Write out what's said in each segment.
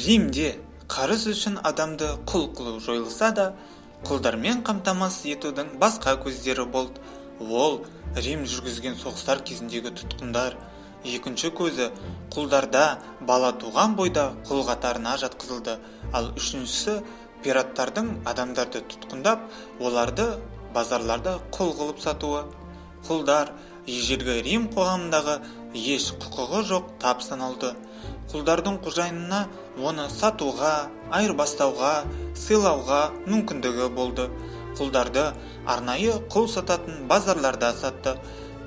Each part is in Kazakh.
Римде қарыз үшін адамды құл қылу жойылса да, құлдармен қамтамасыз етудің басқа көздері болды. Ол Рим жүргізген соғыстар кезіндегі тұтқындар. Екінші көзі құлдарда бала туған бойда құл қатарына жатқызылды. Ал үшіншісі пираттардың адамдарды тұтқындап, оларды базарларда құл қылып сатуы. Құлдар ежелгі Рим қоғамындағы еш құқығы жоқ тап саналды. Құлдардың қожайынына оны сатуға, айырбастауға, сыйлауға мүмкіндігі болды. Құлдарды арнайы құл сататын базарларда сатты.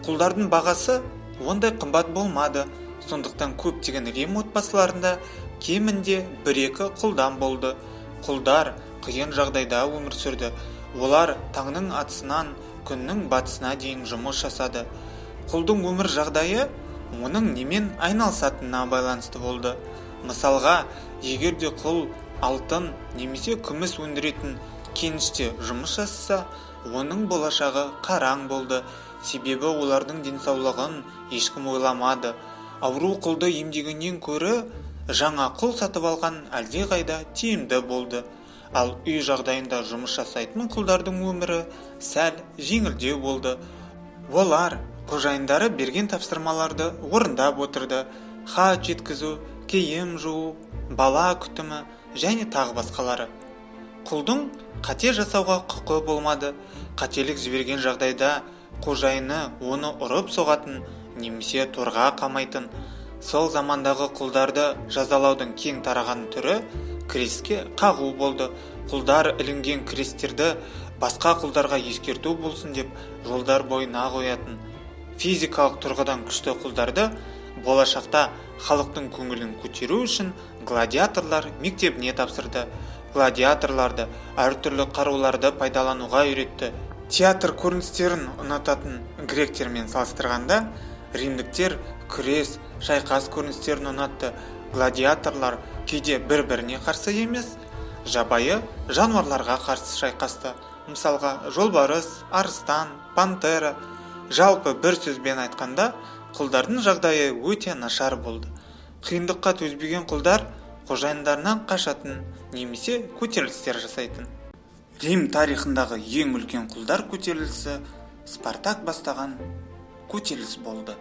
Құлдардың бағасы ондай қымбат болмады. Сондықтан көптеген Рим отбасыларында кемінде 1-2 құлдан болды. Құлдар қиын жағдайда өмір сүрді. Олар таңның атысынан күннің батысына дейін жұмыс жасады. Құлдың өмір жағдайы оның немен айналысатынына байланысты болды. Мысалға, егерде құл алтын немесе күміс өндіретін кеніште жұмыс жасаса, оның болашағы қараң болды. Себебі олардың денсаулығын ешкім ойламады. Ауру құлды емдегеннен көрі жаңа құл сатып алған әлдеқайда тиімді болды. Ал үй жағдайында жұмыс жасайтын құлдардың өмірі сәл жеңілдеу болды. Олар қожайындары берген тапсырмаларды орындап отырды. Хат жеткізу, киім жуу, бала күтімі және тағы басқалары. Құлдың қате жасауға құқы болмады. Қателік жіберген жағдайда қожайыны оны ұрып соғатын немесе торға қамайтын. Сол замандағы құлдарды жазалаудың кең тараған түрі креске қағу болды. Құлдар ілінген крестерді басқа құлдарға ескерту болсын деп жолдар бойына қоятын. Физикалық тұрғыдан күшті құлдарды болашақта халықтың көңілін көтеру үшін гладиаторлар мектебіне тапсырды. Гладиаторларды әртүрлі қаруларды пайдалануға үйретті. Театр көріністерін ұнататын гректермен салыстырғанда, римдіктер күрес, шайқас көріністерін ұнатты. Гладиаторлар кейде бір-біріне қарсы емес, жабайы жануарларға қарсы шайқасты. Мысалға, жолбарыс, арыстан, пантера. Жалпы бір сөзбен айтқанда, құлдардың жағдайы өте нашар болды. Қиындыққа төзбеген құлдар қожайындарынан қашатын немесе көтерілістер жасайтын. Рим тарихындағы ең үлкен құлдар көтерілісі Спартак бастаған көтеріліс болды.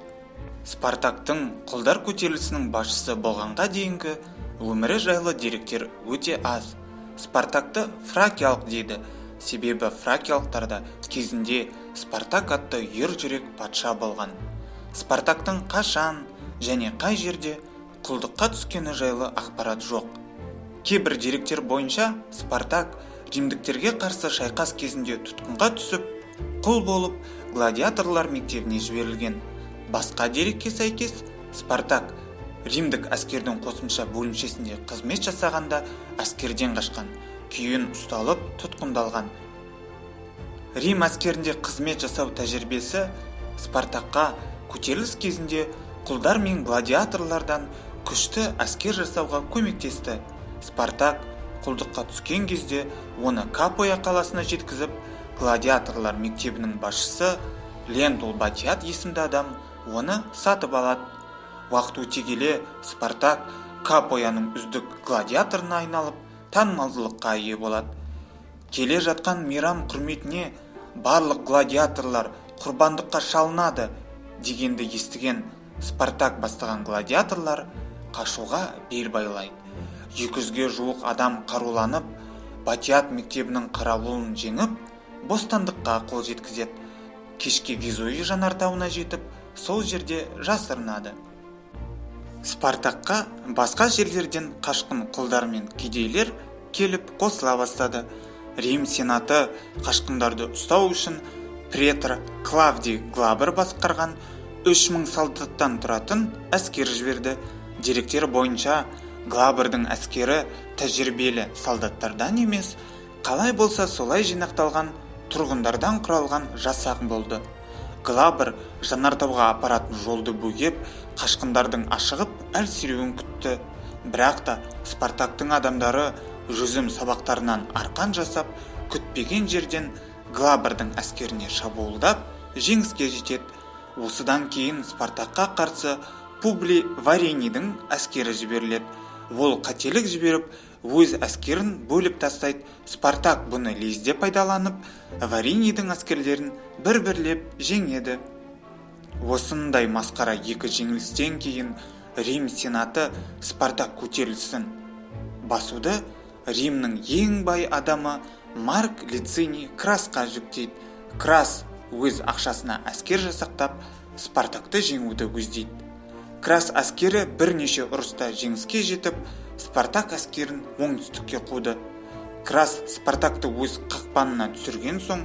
Спартактың құлдар көтерілісінің басшысы болғанға дейінгі өмірі жайлы деректер өте аз. Спартакты фракиялық дейді, себебі фракиялықтарда кезінде Спартак атты ер-жүрек патша болған. Спартактың қашан және қай жерде құлдыққа түскені жайлы ақпарат жоқ. Кейбір деректер бойынша Спартак римдіктерге қарсы шайқас кезінде тұтқынға түсіп, құл болып гладиаторлар мектебіне жіберілген. Басқа дерекке сәйкес, Спартак римдік әскердің қосымша бөлімшесінде қызмет жасағанда әскерден қашқан, кейін ұсталып тұтқындалған. Рим әскерінде қызмет жасау тәжірибесі Спартакқа көтеріліс кезінде құлдар мен гладиаторлардан күшті әскер жасауға көмектесті. Спартак құлдыққа түскен кезде оны Капоя қаласына жеткізіп, гладиаторлар мектебінің басшысы Лентул Батиат есімді адам оны сатып алады. Уақыт өте келе Спартак Капояның үздік гладиаторына айналып, танымалдылыққа ие болады. Келе жатқан мейрам құрметіне барлық гладиаторлар құрбандыққа шалынады дегенді естіген Спартак бастаған гладиаторлар қашуға бел байлайды. 200-ге жуық адам қаруланып, Батиат мектебінің қарауылын жеңіп, бостандыққа қол жеткізеді. Кешке Везувий жанартауына жетіп, сол жерде жасырынады. Спартакқа басқа жерлерден қашқын құлдар мен кедейлер келіп қосыла бастады. Рим сенаты қашқындарды ұстау үшін претор Клавдий Глабр басқарған 3000 солдаттан тұратын әскер жіберді. Деректер бойынша Глабрдың әскері тәжірибелі солдаттардан емес, қалай болса солай жинақталған тұрғындардан құралған жасақ болды. Глабр жанартауға апаратын жолды бөгеп, қашқындардың ашығып әлсіреуін күтті. Бірақ та Спартактың адамдары жүзім сабақтарынан арқан жасап, күтпеген жерден Глабрдың әскеріне шабуылдап, жеңіске жетеді. Осыдан кейін Спартакқа қарсы Публий Варенийдің әскері жіберіледі. Ол қателік жіберіп, өз әскерін бөліп тастайды. Спартак бұны лезде пайдаланып, Варинидің әскерлерін бір-бірлеп жеңеді. Осындай масқара екі жеңілістен кейін Рим сенаты Спартак көтерілісін басуды Римнің ең бай адамы Марк Лициний Красқа жүктейді. Крас өз ақшасына әскер жасақтап, Спартакты жеңуді көздейді. Крас әскері бірнеше ұрыста жеңіске жетіп, Спартак әскерін оңтүстікке қуды. Крас Спартакты өз қақпанына түсірген соң,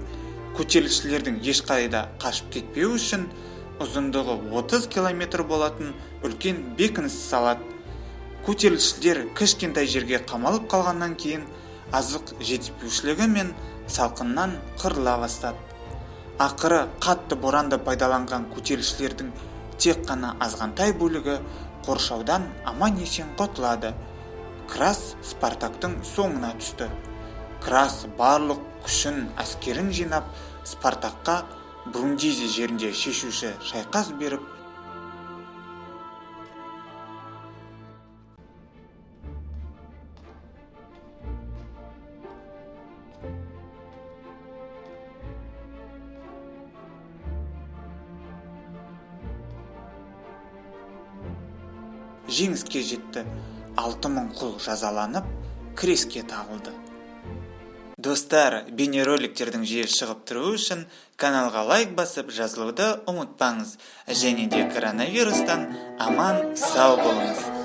көтерілісшілердің ешқайда қашып кетпеу үшін ұзындығы 30 километр болатын үлкен бекініс салады. Көтерілісшілер кішкентай жерге қамалып қалғаннан кейін азық жетіспеушілігі мен салқыннан қырыла бастады. Ақыры қатты боранды пайдаланған көтерілісшілердің тек қана азғантай бөлігі қоршаудан аман-есен құтылады. Крас Спартактың соңына түсті. Крас барлық күшін әскерін жинап, Спартакқа Брундизи жерінде шешуші шайқас беріп, жеңіске жетті. 6000 құл жазаланып, креске тағылды. Достар, бейнероликтердің жиі шығып тұруы үшін каналға лайк басып жазылуды ұмытпаңыз. Және де коронавирустан аман сау болыңыз.